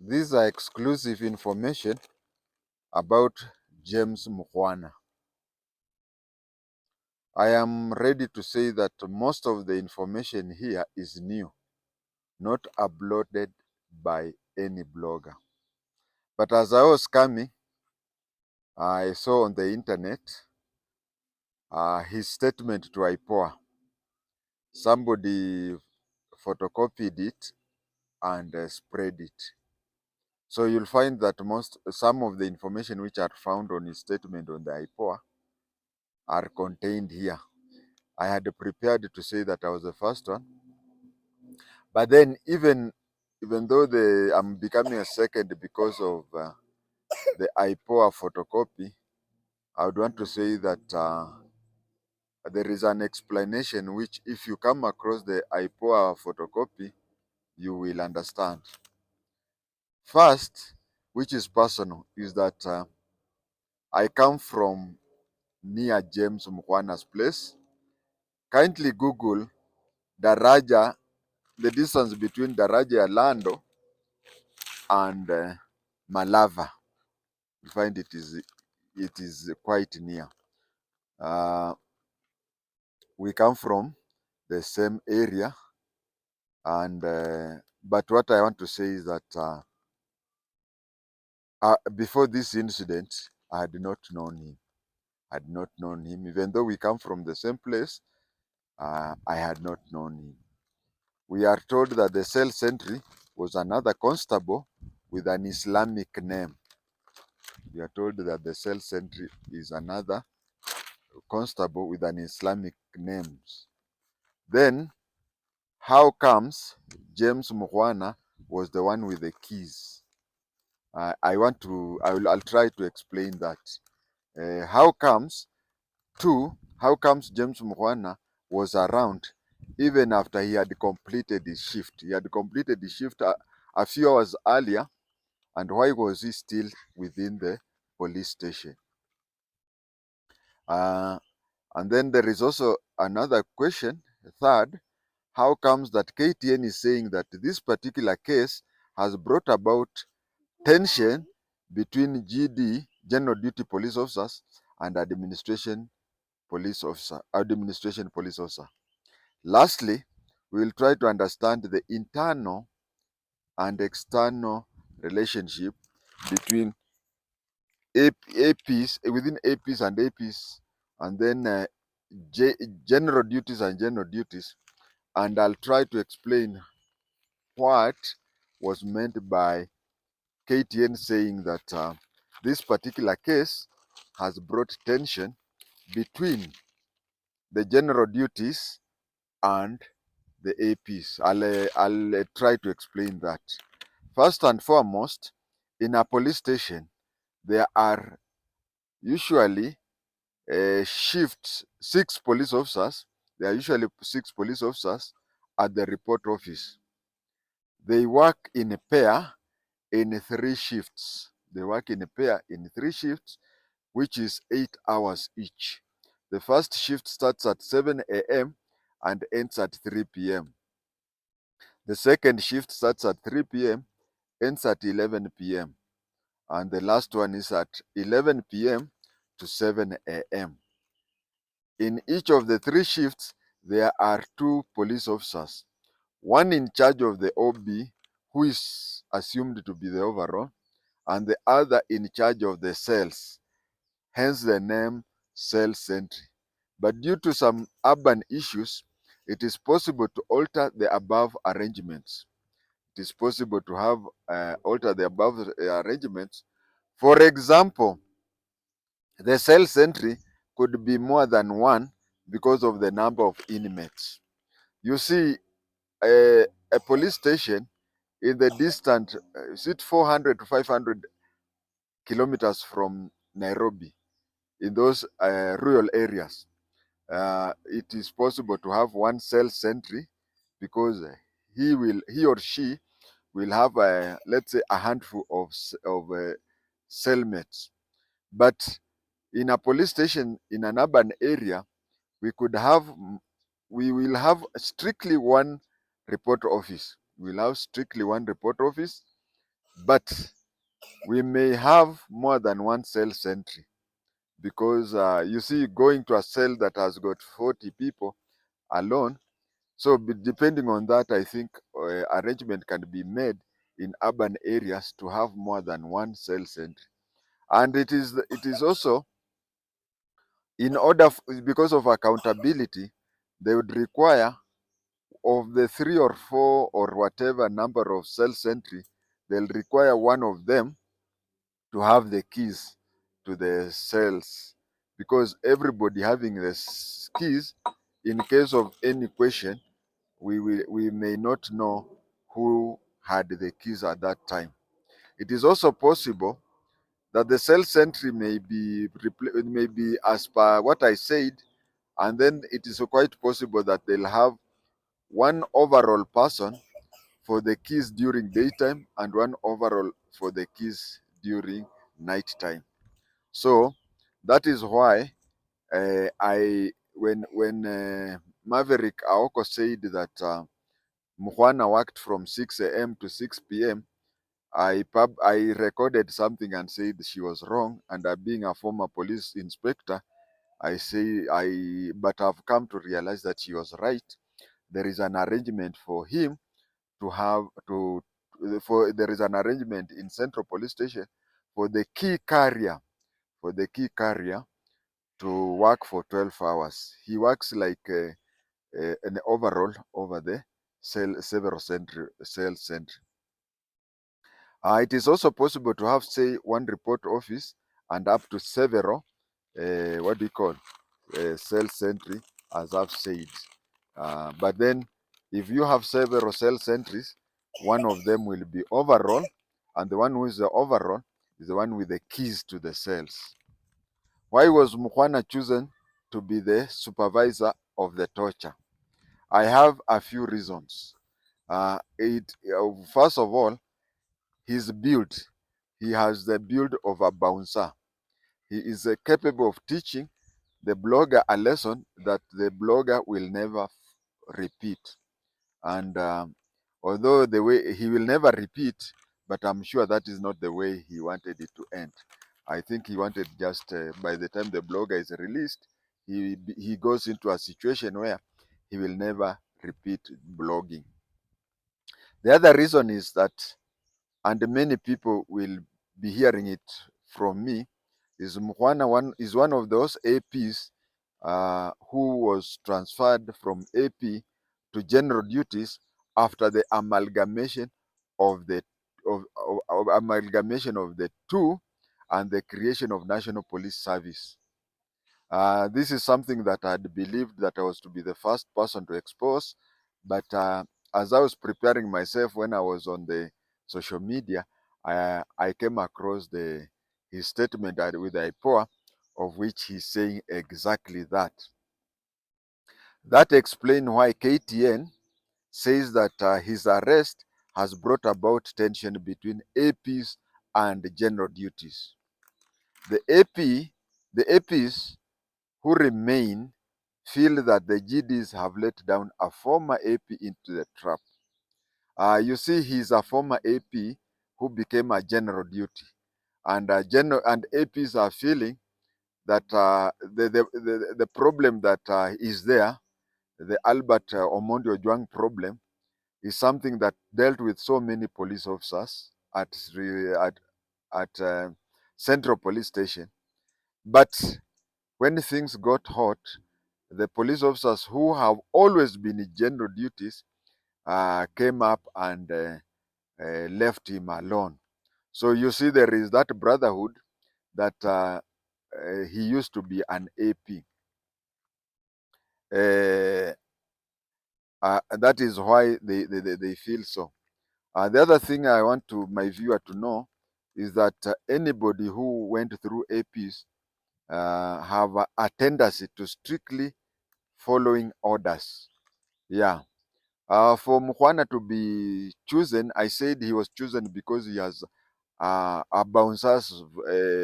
These are exclusive information about James Mukhwana. I am ready to say that most of the information here is new, not uploaded by any blogger. But as I was coming, I saw on the internet his statement to IPOA. Somebody photocopied it and spread it. So you'll find that some of the information which are found on his statement on the IPOA are contained here. I had prepared to say that I was the first one, but then even though I'm becoming a second because of the IPOA photocopy, I would want to say that there is an explanation which, if you come across the IPOA photocopy, you will understand. First, which is personal, is that I come from near James Mukhwana's place. Kindly Google Daraja, the distance between Daraja Lando and Malava. You find it is quite near. We come from the same area, and but what I want to say is that before this incident, I had not known him. Even though we come from the same place. I had not known him. We are told that the cell sentry was another constable with an Islamic name. We are told that the cell sentry is another constable with an Islamic name. Then, how comes James Mukhwana was the one with the keys? I'll try to explain that. How comes James Mukhwana was around even after he had completed his shift? He had completed his shift a few hours earlier, and why was he still within the police station? And then there is also another question. Third, how comes that KTN is saying that this particular case has brought about tension between GD, General Duty Police Officers, and administration police officer. Lastly, we will try to understand the internal and external relationship between APs, within APs and APs, and then general duties and general duties. And I'll try to explain what was meant by KTN saying that this particular case has brought tension between the general duties and the APs. I'll try to explain that. First and foremost, in a police station, there are usually shifts, six police officers. There are usually six police officers at the report office. They work in a pair in 3 shifts. They work in a pair in 3 shifts, which is 8 hours each. The first shift starts at 7 a.m. and ends at 3 p.m. The second shift starts at 3 p.m., ends at 11 p.m. And the last one is at 11 p.m. to 7 a.m. In each of the 3 shifts, there are 2 police officers, one in charge of the OB, who is assumed to be the overall, and the other in charge of the cells, hence the name cell sentry. But due to some urban issues, it is possible to alter the above arrangements. It is possible to have alter the above arrangements. For example, the cell sentry could be more than one because of the number of inmates. You see, a police station in the distant, is it 400 to 500 kilometers from Nairobi, in those rural areas? It is possible to have one cell sentry because he or she will have let's say a handful of cellmates. But in a police station in an urban area, we will have strictly one report office. We'll have strictly one report office, But we may have more than one cell sentry, because you see, going to a cell that has got 40 people alone. So depending on that, I think arrangement can be made in urban areas to have more than one cell sentry. And it is also, in order because of accountability, they would require, of the 3 or 4 or whatever number of cell sentry, they'll require one of them to have the keys to the cells, because everybody having the keys, in case of any question, we may not know who had the keys at that time. It is also possible that the cell sentry may be as per what I said, and then it is quite possible that they'll have one overall person for the keys during daytime and one overall for the keys during nighttime. So that is why I when Maverick Aoko said that Mukhwana worked from 6 a.m. to 6 p.m., I recorded something and said she was wrong. And being a former police inspector, but I've come to realize that she was right. There is an arrangement for him to have to for there is an arrangement in Central Police Station for the key carrier to work for 12 hours. He works like an overall over the several cell center. It is also possible to have, say, one report office and up to several, what do you call, cell sentry, as I've said. But then, if you have several cell sentries, one of them will be overall, and the one who is the overall is the one with the keys to the cells. Why was Mukhwana chosen to be the supervisor of the torture? I have a few reasons. First of all, his build. He has the build of a bouncer. He is capable of teaching the blogger a lesson that the blogger will never repeat. And although the way he will never repeat, but I'm sure that is not the way he wanted it to end. I think he wanted just by the time the blogger is released, he goes into a situation where he will never repeat blogging. The other reason is that, and many people will be hearing it from me, is Mukhwana is one of those APs who was transferred from AP to general duties after the amalgamation of the two and the creation of National Police Service. This is something that I had believed that I was to be the first person to expose, but as I was preparing myself when I was on the social media, I came across his statement with IPOA, of which he's saying exactly that. That explains why KTN says that his arrest has brought about tension between APs and general duties. The APs who remain feel that the GDs have let down a former AP into the trap. You see, he's a former AP who became a general duty, and APs are feeling that the problem that is there, the Albert Omondi Ojwang problem, is something that dealt with so many police officers at Central Police Station. But when things got hot, the police officers who have always been in general duties came up and left him alone. So you see, there is that brotherhood that he used to be an AP. That is why they feel so. The other thing I want my viewer to know is that anybody who went through APs have a tendency to strictly following orders. Yeah. For Mukhwana to be chosen, I said he was chosen because he has a bouncer's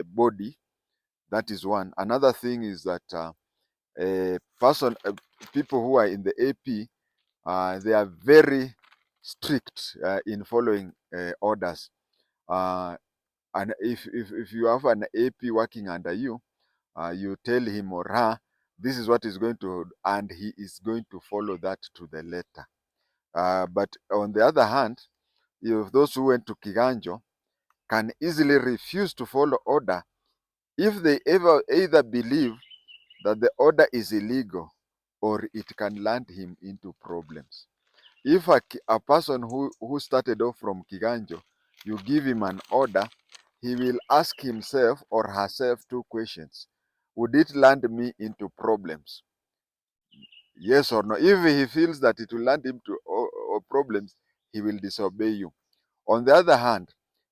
body. That is one. Another thing is that people who are in the AP, they are very strict in following orders. and if you have an AP working under you, you tell him or her, this is what is going to, and he is going to follow that to the letter. But on the other hand, if those who went to Kiganjo can easily refuse to follow order if they either believe that the order is illegal or it can land him into problems. If a person who started off from Kiganjo, you give him an order, he will ask himself or herself two questions. Would it land me into problems? Yes or no? If he feels that it will land him to problems, he will disobey you. On the other hand,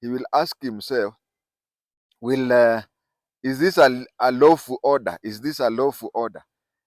he will ask himself, will is this a lawful order? Is this a lawful order?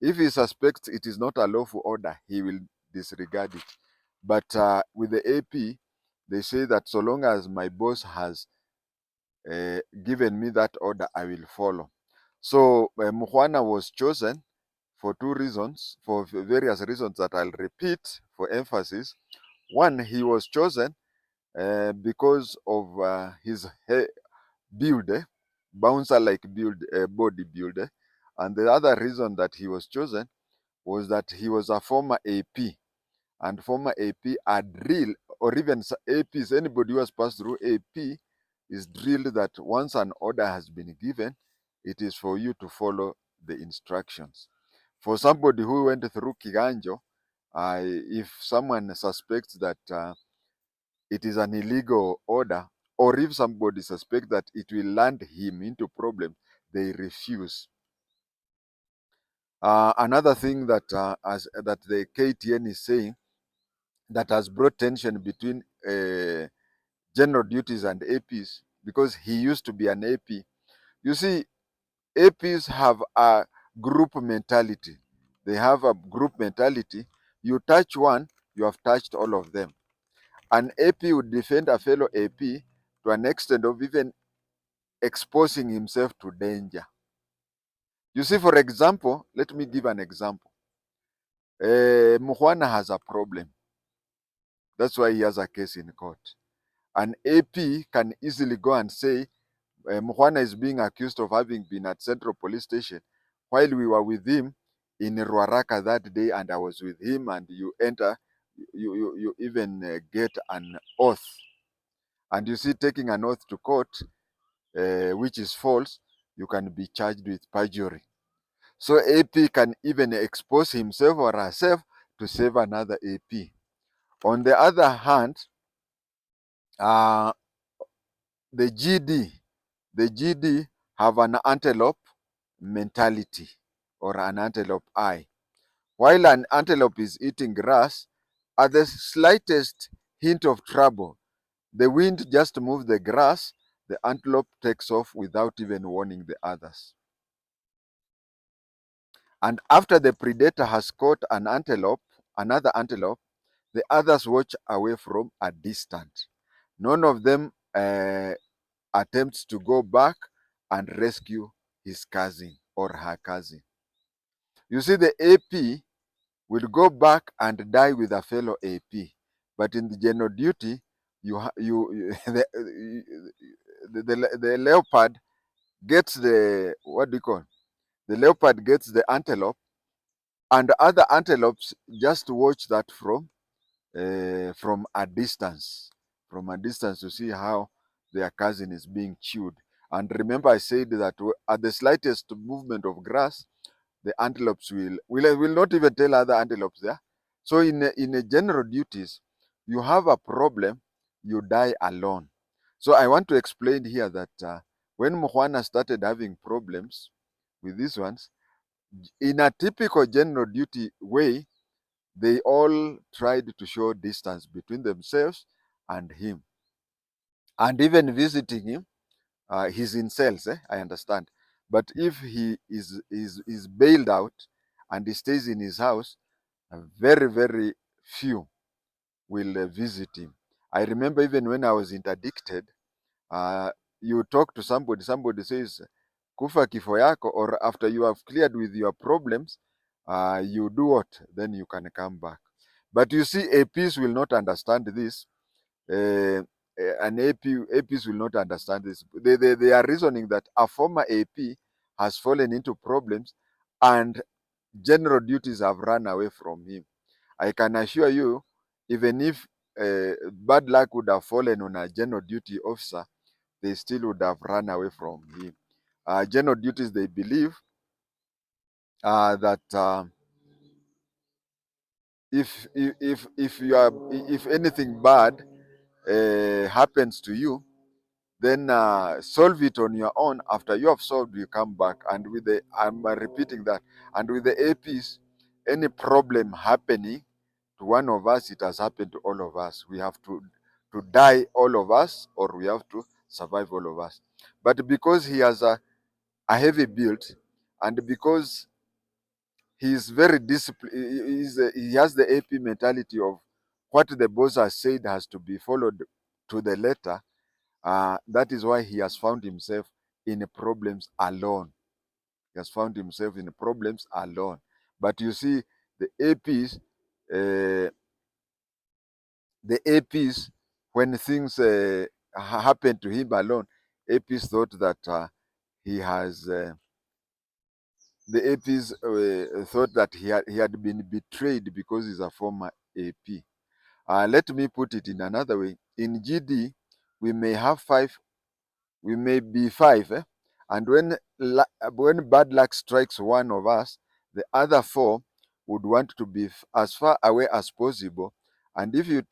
If he suspects it is not a lawful order, he will disregard it. But with the AP, they say that so long as my boss has given me that order, I will follow. So Mukhwana was chosen for two reasons, for various reasons that I'll repeat for emphasis. One, he was chosen because of his build, bouncer-like build, body build. And the other reason that he was chosen was that he was a former AP, and former AP are drilled, or even APs, anybody who has passed through AP is drilled that once an order has been given, it is for you to follow the instructions. For somebody who went through Kiganjo, if someone suspects that it is an illegal order, or if somebody suspects that it will land him into problems, they refuse. Another thing that that the KTN is saying that has brought tension between general duties and APs, because he used to be an AP. You see, APs have a group mentality. They have a group mentality. You touch one, you have touched all of them. An AP would defend a fellow AP to an extent of even exposing himself to danger. You see, for example, let me give an example. Mukhwana has a problem. That's why he has a case in court. An AP can easily go and say, Mukhwana is being accused of having been at Central Police Station while we were with him in Ruaraka that day, and I was with him, and you enter, you even get an oath. And you see, taking an oath to court, which is false, you can be charged with perjury. So AP can even expose himself or herself to save another AP. On the other hand, uh, the GD have an antelope mentality or an antelope eye. While an antelope is eating grass, at the slightest hint of trouble, the wind just moves the grass, the antelope takes off without even warning the others. And after the predator has caught another antelope, the others watch away from a distance. None of them attempts to go back and rescue his cousin or her cousin. You see, the AP will go back and die with a fellow AP, but in the general duty, the leopard gets the, what do you call? The leopard gets the antelope, and other antelopes just watch that from a distance, to see how their cousin is being chewed. And remember, I said that at the slightest movement of grass, the antelopes will not even tell other antelopes there. So in a general duties, you have a problem, you die alone. So I want to explain here that when Mukhwana started having problems with these ones, in a typical general duty way, they all tried to show distance between themselves and him. And even visiting him, he's in cells, I understand. But if he is bailed out and he stays in his house, very, very few will visit him. I remember even when I was interdicted, uh, you talk to somebody says, kufa kifo yako, or after you have cleared with your problems, you do what? Then you can come back. But you see, APs will not understand this. Uh, an APs will not understand this. They are reasoning that a former AP has fallen into problems and general duties have run away from him. I can assure you, even if bad luck would have fallen on a general duty officer, they still would have run away from him. General duties, they believe that if anything bad happens to you, then solve it on your own. After you have solved, you come back. And with the, I'm repeating that, and with the APs, any problem happening to one of us, it has happened to all of us. We have to die, all of us, or we have to survive, all of us. But because he has a heavy build, and because he is very disciplined, he has the AP mentality of what the boss has said has to be followed to the letter. That is why he has found himself in problems alone. He has found himself in problems alone. But you see, the APs, uh, the APs, when things happen to him alone, APs thought that he has. The APs thought that he had been betrayed because he's a former AP. Let me put it in another way. In GD, we may have five, we may be five, and when bad luck strikes one of us, the other four would want to be as far away as possible. And if you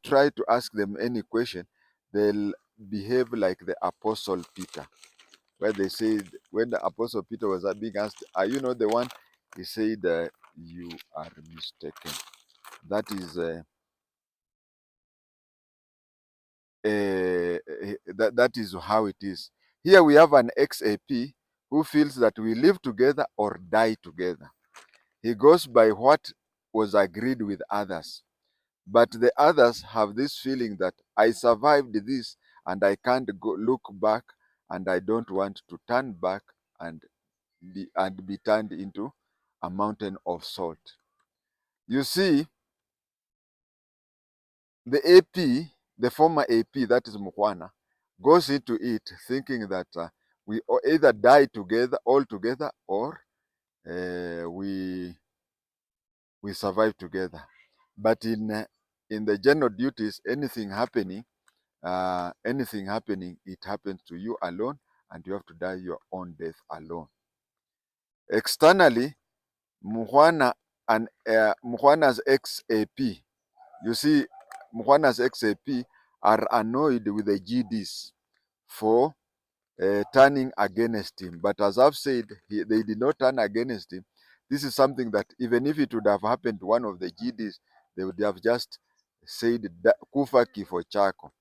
try to ask them any question, they'll behave like the Apostle Peter, where they said, when the Apostle Peter was being asked, "Are you not the one?" He said, "You are mistaken." That is that is how it is. Here we have an ex-AP who feels that we live together or die together. He goes by what was agreed with others. But the others have this feeling that I survived this and I can't go look back, and I don't want to turn back and be turned into a mountain of salt. You see, the AP, the former AP, that is Mukhwana, goes into it thinking that we either die together, all together, or we survive together. But in the general duties, anything happening, it happens to you alone, and you have to die your own death alone. Externally, Mukhwana's ex-AP, you see, Mukhwana's ex-AP are annoyed with the GDs for turning against him. But as I've said, they did not turn against him. This is something that even if it would have happened to one of the GDs, they would have just said, Kufa kifo chako.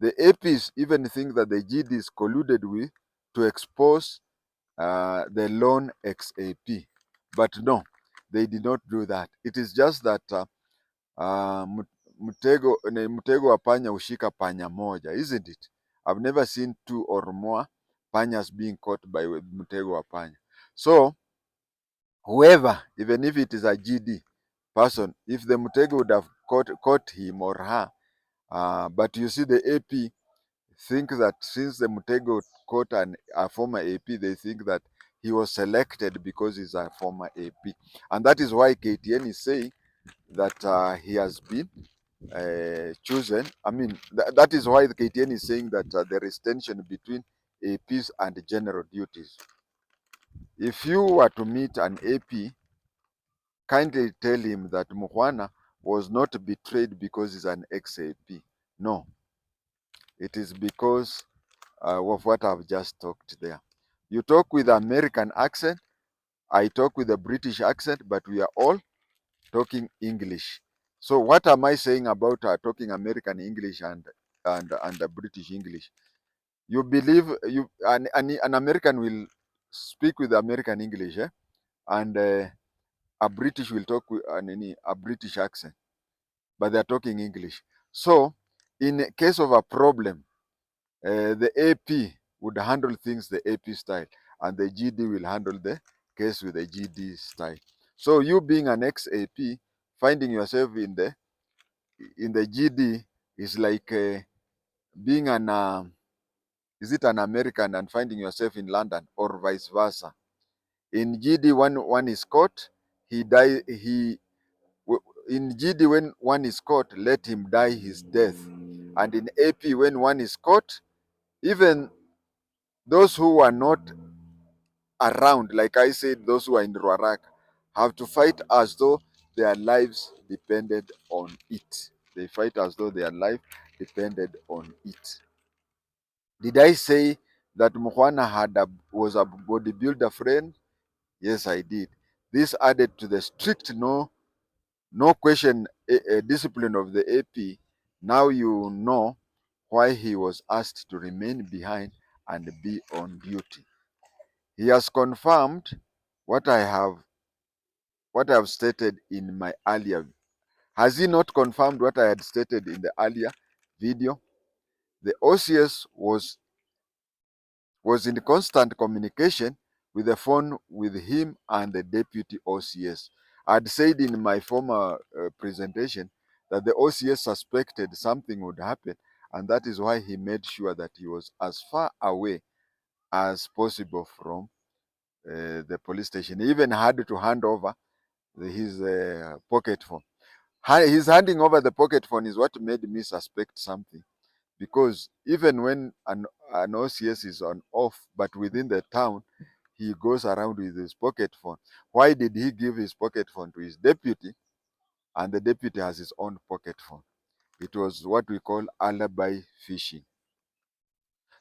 The APs even think that the GDs colluded with to expose the lone ex-AP. But no, they did not do that. It is just that mtego wa panya hushika panya moja, isn't it? I've never seen two or more panyas being caught by mtego wa panya. So whoever, even if it is a GD person, if the mtego would have caught him or her, but you see the AP think that since the mtego caught a former AP, they think that he was selected because he's a former AP. And that is why KTN is saying that he has been chosen. I mean, that is why the KTN is saying that there is tension between APs and general duties. If you were to meet an AP, kindly tell him that Mukhwana was not betrayed because he's an ex-AP. No, it is because of what I've just talked there. You talk with American accent, I talk with a British accent, but we are all talking English. So what am I saying about talking American English and British English? You believe an American will speak with American English, and a British will talk with a British accent, but they are talking English. So in case of a problem, the AP would handle things the AP style, and the GD will handle the case with the GD style. So you being an ex-AP, finding yourself in the GD is like being an is it an American and finding yourself in London, or vice versa. In GD, when one is caught, he die. In GD, when one is caught, let him die his death. And in AP, when one is caught, even those who are not around, like I said, those who are in Ruarak, have to fight as though their lives depended on it. They fight as though their life depended on it. Did I say that Mukhwana was a bodybuilder friend? Yes, I did. This added to the strict no question discipline of the AP. Now you know why he was asked to remain behind and be on duty. He has confirmed what I have stated in my earlier. Has he not confirmed what I had stated in the earlier video? The OCS was in constant communication with the phone with him and the deputy OCS. I'd said in my former presentation that the OCS suspected something would happen, and that is why he made sure that he was as far away as possible from the police station. He even had to hand over his pocket phone. His handing over the pocket phone is what made me suspect something, because even when an OCS is on off, but within the town, he goes around with his pocket phone. Why did he give his pocket phone to his deputy, and the deputy has his own pocket phone? It was what we call alibi fishing.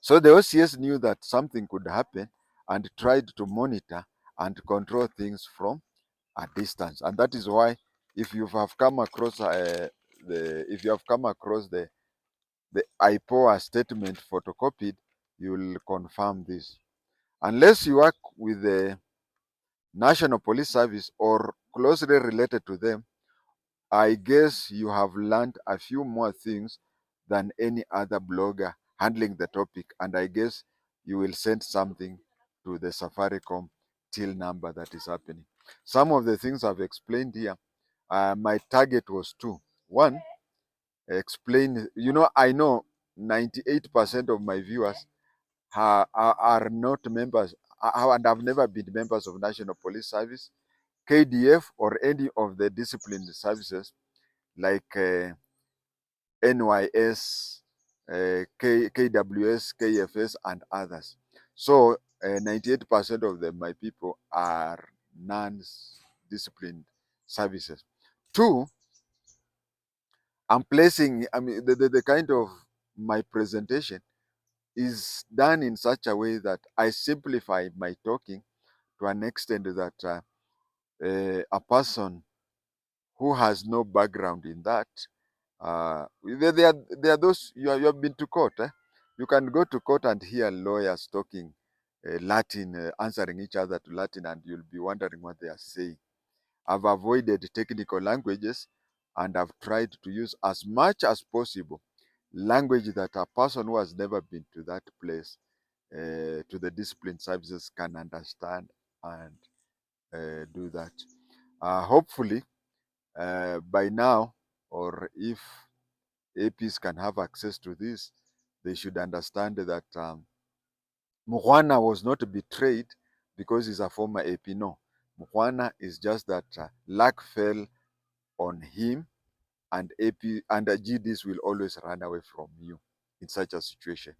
So the OCS knew that something could happen and tried to monitor and control things from a distance. And that is why, if you have come across the IPOA statement photocopied, you will confirm this. Unless you work with the National Police Service or closely related to them, I guess you have learned a few more things than any other blogger handling the topic, and I guess you will send something to the Safaricom till number that is happening. Some of the things I've explained here, my target was two. One, explain, I know 98% of my viewers are not members and have never been members of National Police Service, KDF, or any of the disciplined services like NYS, KWS, KFS, and others. So 98% of them, my people, are non-disciplined services. Two, I'm placing, the kind of my presentation is done in such a way that I simplify my talking to an extent that a person who has no background in that, there are those, you have been to court. You can go to court and hear lawyers talking Latin, answering each other to Latin, and you'll be wondering what they are saying. I've avoided technical languages, and I've tried to use as much as possible language that a person who has never been to that place, to the discipline services, can understand and do that. Hopefully, by now, or if APs can have access to this, they should understand that Mukhwana was not betrayed because he's a former AP. No, Mukhwana is just that luck fell on him, and AP and GDs will always run away from you in such a situation.